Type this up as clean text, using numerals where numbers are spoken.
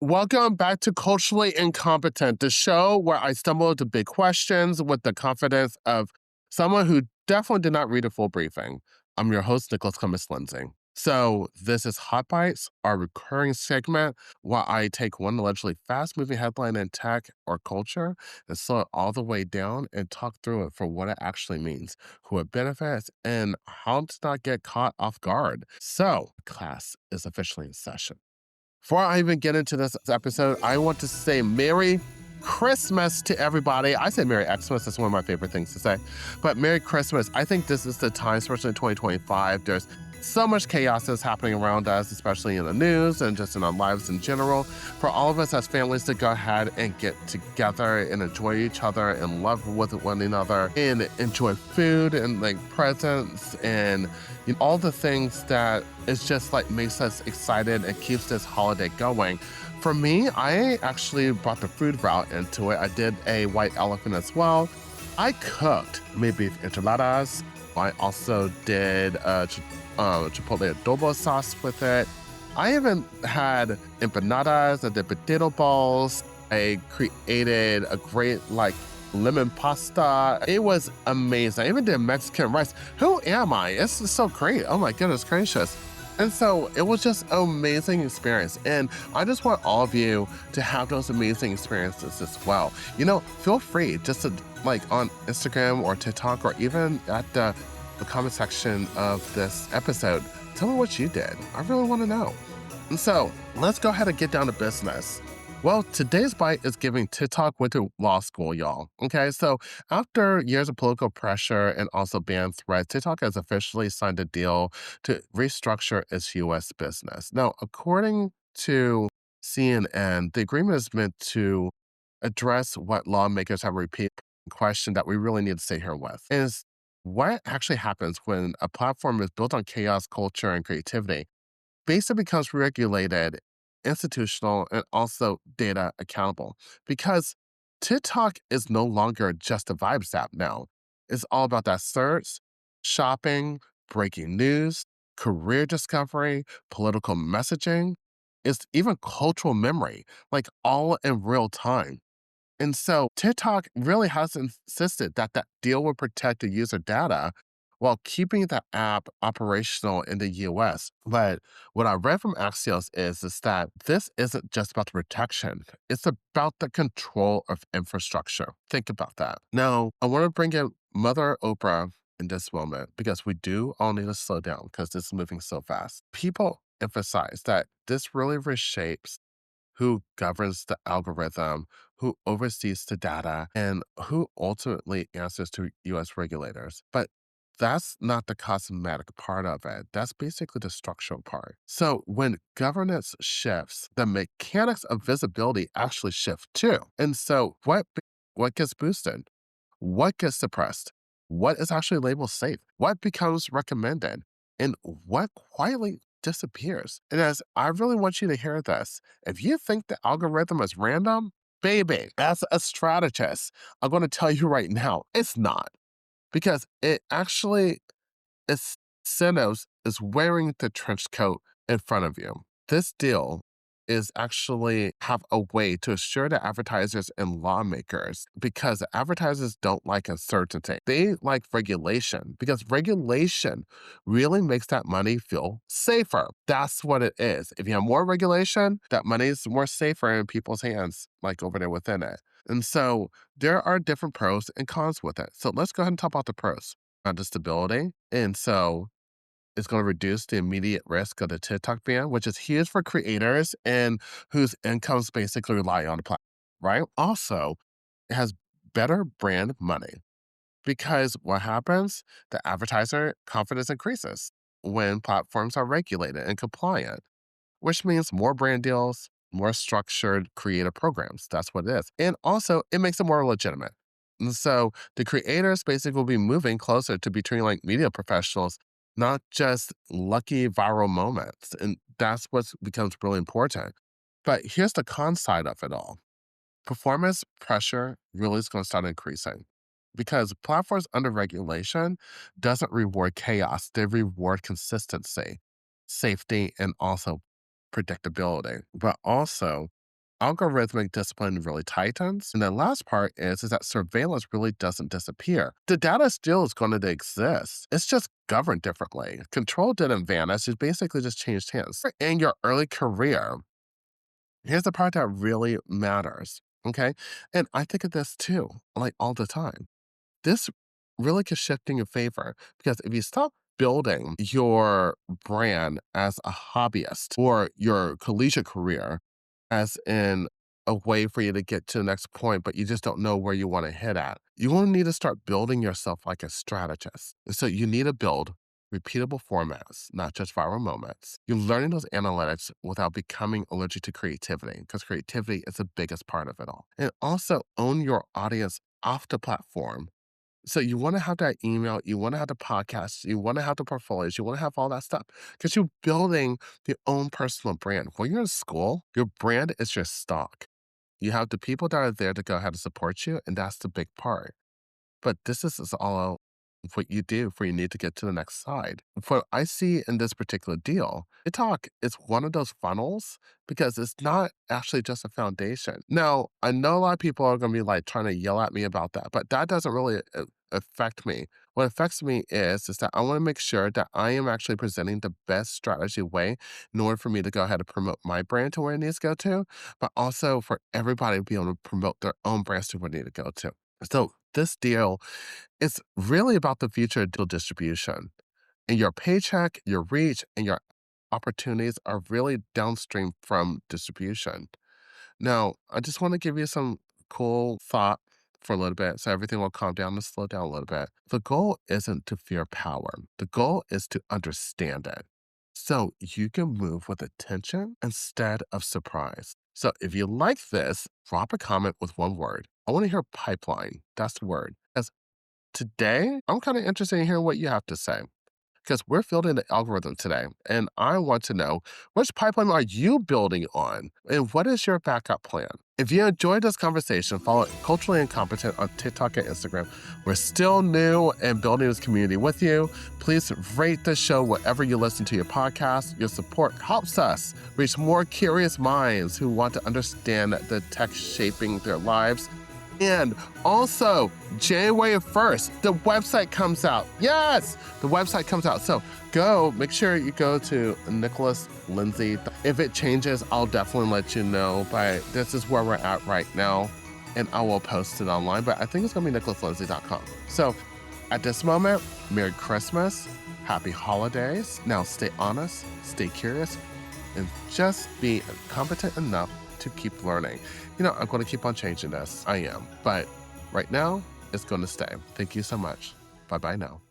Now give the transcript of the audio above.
Welcome back to Culturally Incompetent, the show where I stumble into big questions with the confidence of someone who definitely did not read a full briefing. I'm your host, Nicholas Clemens Lindsay. So, this is Hot Bytes, our recurring segment where I take one allegedly fast moving headline in tech or culture and slow it all the way down and talk through it for what it actually means, who it benefits, and how to not get caught off guard. So, class is officially in session. Before I even get into this episode, I want to say Merry Christmas to everybody. I say Merry Xmas, that's one of my favorite things to say. But Merry Christmas. I think this is the time, especially in 2025, there's so much chaos that's happening around us, especially in the news and just in our lives in general. For all of us as families to go ahead and get together and enjoy each other and love with one another and enjoy food and like presents and all the things that is just like makes us excited and keeps this holiday going. For me, I actually brought the food route into it. I did a white elephant as well. I cooked maybe enchiladas. I also did chipotle adobo sauce with it. I even had empanadas. I did potato balls. I created a great lemon pasta. It was amazing. I even did Mexican rice. Who am I? It's so great. Oh my goodness gracious. And so it was just an amazing experience. And I just want all of you to have those amazing experiences as well. Feel free just to on Instagram or TikTok or even at the comment section of this episode, tell me what you did. I really want to know. And so let's go ahead and get down to business. Well, today's bite is giving TikTok went to law school, y'all. Okay, so after years of political pressure and also banned threats, TikTok has officially signed a deal to restructure its US business. Now, according to CNN, the agreement is meant to address what lawmakers have repeated question that we really need to stay here with is what actually happens when a platform is built on chaos, culture, and creativity basically becomes regulated, institutional, and also data accountable. Because TikTok is no longer just a vibes app now. It's all about that search, shopping, breaking news, career discovery, political messaging. It's even cultural memory, like all in real time. And so TikTok really has insisted that that deal will protect the user data while keeping the app operational in the US. But what I read from Axios is that this isn't just about the protection, it's about the control of infrastructure. Think about that. Now, I want to bring in Mother Oprah in this moment because we do all need to slow down because this is moving so fast. People emphasize that this really reshapes who governs the algorithm, who oversees the data, and who ultimately answers to US regulators. But that's not the cosmetic part of it. That's basically the structural part. So when governance shifts, the mechanics of visibility actually shift too. And so what gets boosted? What gets suppressed? What is actually labeled safe? What becomes recommended? And what quietly disappears? And as I really want you to hear this, if you think the algorithm is random, baby, as a strategist, I'm going to tell you right now, it's not. Because it actually incentives is wearing the trench coat in front of you. This deal is actually have a way to assure the advertisers and lawmakers because advertisers don't like uncertainty. They like regulation because regulation really makes that money feel safer. That's what it is. If you have more regulation, that money is more safer in people's hands, like over there within it. And so there are different pros and cons with it. So let's go ahead and talk about the pros. The stability. And so it's going to reduce the immediate risk of the TikTok ban, which is huge for creators and whose incomes basically rely on the platform, right? Also, it has better brand money because what happens? The advertiser confidence increases when platforms are regulated and compliant, which means more brand deals, more structured creative programs. That's what it is. And also, it makes it more legitimate. And so the creators basically will be moving closer to between like media professionals, not just lucky viral moments. And that's what becomes really important. But here's the con side of it all. Performance pressure really is going to start increasing because platforms under regulation doesn't reward chaos. They reward consistency, safety, and also predictability. But also algorithmic discipline really tightens. And the last part is that surveillance really doesn't disappear. The data still is going to exist. It's just governed differently. Control didn't vanish. It basically just changed hands. In your early career, here's the part that really matters. Okay. And I think of this too, like all the time. This really could shift in your favor because if you stop building your brand as a hobbyist or your collegiate career as in a way for you to get to the next point, but you just don't know where you want to hit at, you want to need to start building yourself like a strategist. So you need to build repeatable formats, not just viral moments. You're learning those analytics without becoming allergic to creativity because creativity is the biggest part of it all. And also own your audience off the platform. So you want to have that email, you want to have the podcast, you want to have the portfolios, you want to have all that stuff because you're building your own personal brand. When you're in school, your brand is your stock. You have the people that are there to go ahead and support you, and that's the big part. But this is all what you do for you need to get to the next side. What I see in this particular deal, TikTok is one of those funnels because it's not actually just a foundation. Now, I know a lot of people are going to be like trying to yell at me about that, but that doesn't really affect me. What affects me is that I want to make sure that I am actually presenting the best strategy way in order for me to go ahead and promote my brand to where it needs to go to, but also for everybody to be able to promote their own brands to where they need to go to. So this deal is really about the future of deal distribution. And your paycheck, your reach, and your opportunities are really downstream from distribution. Now, I just want to give you some cool thought for a little bit so everything will calm down and slow down a little bit. The goal isn't to fear power, the goal is to understand it. So you can move with attention instead of surprise. So if you like this, drop a comment with one word. I want to hear pipeline. That's the word. As today, I'm kind of interested in hearing what you have to say because we're building the algorithm today. And I want to know which pipeline are you building on and what is your backup plan? If you enjoyed this conversation, follow Culturally Incompetent on TikTok and Instagram. We're still new and building this community with you. Please rate the show wherever you listen to your podcast. Your support helps us reach more curious minds who want to understand the tech shaping their lives. And also, January 1st, the website comes out. Yes, the website comes out. So make sure you go to Nicholas Lindsay. If it changes, I'll definitely let you know. But this is where we're at right now. And I will post it online. But I think it's going to be nicholaslindsay.com. So at this moment, Merry Christmas, Happy Holidays. Now stay honest, stay curious, and just be competent enough to keep learning. I'm going to keep on changing this. I am. But right now, it's going to stay. Thank you so much. Bye-bye now.